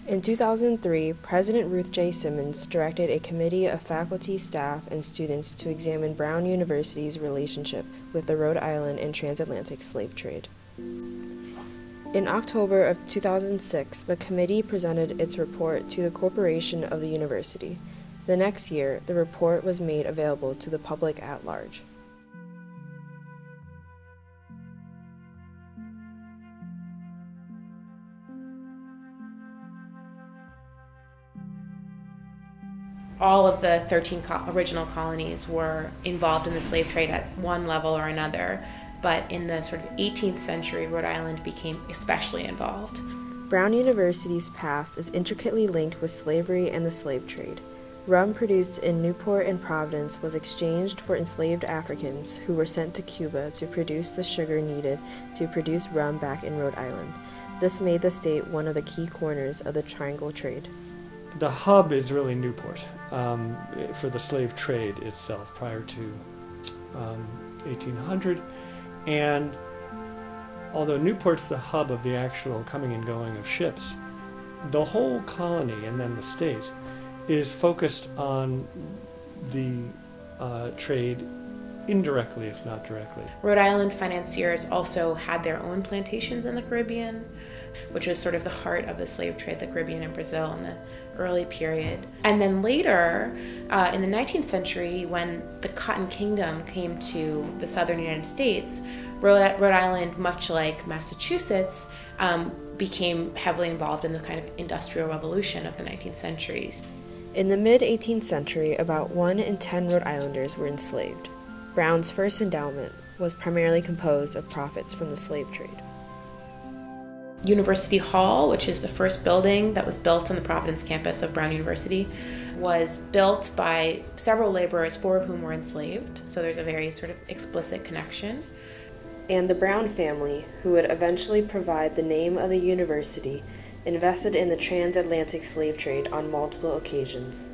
In 2003, President Ruth J. Simmons directed a committee of faculty, staff, and students to examine Brown University's relationship with the Rhode Island and transatlantic slave trade. In October of 2006, the committee presented its report to the corporation of the university. The next year, the report was made available to the public at large. All of the 13 original colonies were involved in the slave trade at one level or another, but in the sort of 18th century, Rhode Island became especially involved. Brown University's past is intricately linked with slavery and the slave trade. Rum produced in Newport and Providence was exchanged for enslaved Africans who were sent to Cuba to produce the sugar needed to produce rum back in Rhode Island. This made the state one of the key corners of the triangle trade. The hub is really Newport for the slave trade itself prior to 1800. And although Newport's the hub of the actual coming and going of ships, the whole colony and then the state is focused on the trade indirectly, if not directly. Rhode Island financiers also had their own plantations in the Caribbean, which was sort of the heart of the slave trade, the Caribbean and Brazil in the early period. And then later, in the 19th century, when the Cotton Kingdom came to the southern United States, Rhode Island, much like Massachusetts, became heavily involved in the kind of industrial revolution of the 19th century. In the mid-18th century, about 1 in 10 Rhode Islanders were enslaved. Brown's first endowment was primarily composed of profits from the slave trade. University Hall, which is the first building that was built on the Providence campus of Brown University, was built by several laborers, 4 of whom were enslaved, so there's a very sort of explicit connection. And the Brown family, who would eventually provide the name of the university, invested in the transatlantic slave trade on multiple occasions.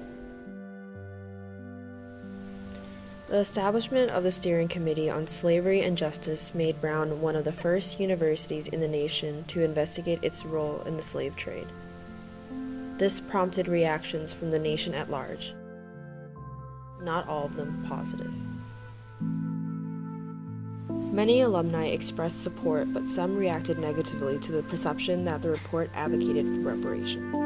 The establishment of the Steering Committee on Slavery and Justice made Brown one of the first universities in the nation to investigate its role in the slave trade. This prompted reactions from the nation at large, not all of them positive. Many alumni expressed support, but some reacted negatively to the perception that the report advocated for reparations.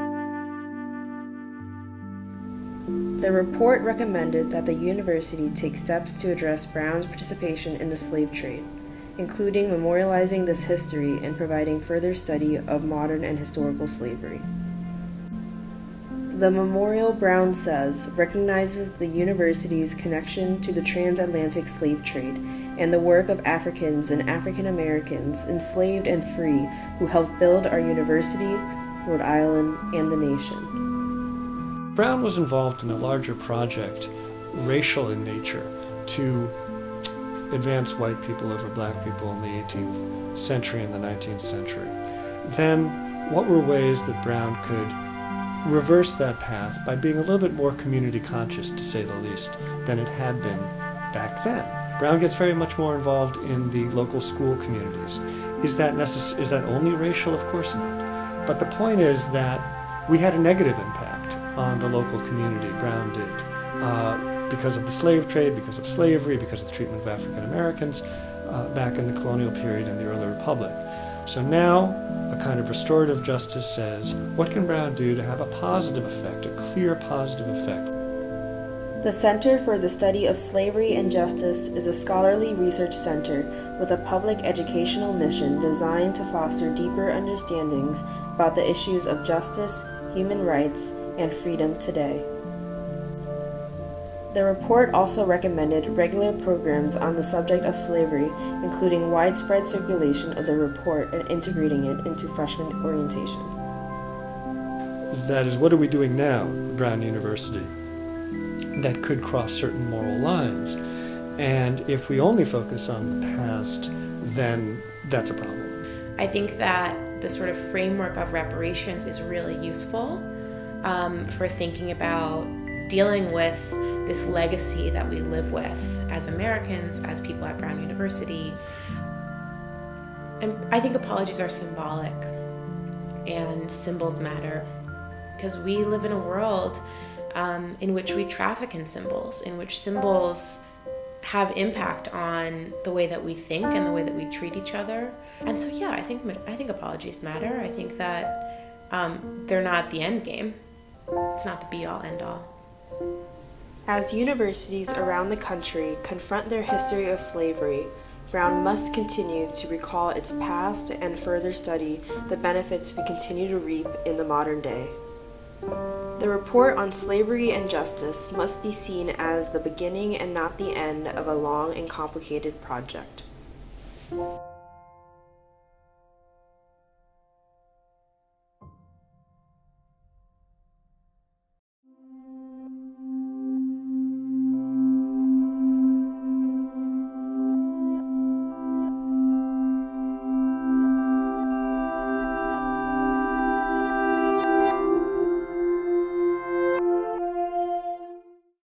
The report recommended that the university take steps to address Brown's participation in the slave trade, including memorializing this history and providing further study of modern and historical slavery. The memorial, Brown says, recognizes the university's connection to the transatlantic slave trade and the work of Africans and African Americans, enslaved and free, who helped build our university, Rhode Island, and the nation. Brown was involved in a larger project, racial in nature, to advance white people over black people in the 18th century and the 19th century. Then, what were ways that Brown could reverse that path by being a little bit more community conscious, to say the least, than it had been back then? Brown gets very much more involved in the local school communities. Is that only racial? Of course not. But the point is that we had a negative impact on the local community, Brown did, because of the slave trade, because of slavery, because of the treatment of African Americans back in the colonial period and the early republic. So now a kind of restorative justice says, what can Brown do to have a positive effect, a clear positive effect? The Center for the Study of Slavery and Justice is a scholarly research center with a public educational mission designed to foster deeper understandings about the issues of justice, human rights, and freedom today. The report also recommended regular programs on the subject of slavery, including widespread circulation of the report and integrating it into freshman orientation. That is, what are we doing now, Brown University, that could cross certain moral lines? And if we only focus on the past, then that's a problem. I think that the sort of framework of reparations is really useful for thinking about dealing with this legacy that we live with as Americans, as people at Brown University. And I think apologies are symbolic, and symbols matter. because we live in a world in which we traffic in symbols, in which symbols have impact on the way that we think and the way that we treat each other. And so, yeah, I think apologies matter. I think that they're not the end game. It's not the be-all, end-all. As universities around the country confront their history of slavery, Brown must continue to recall its past and further study the benefits we continue to reap in the modern day. The report on slavery and justice must be seen as the beginning and not the end of a long and complicated project.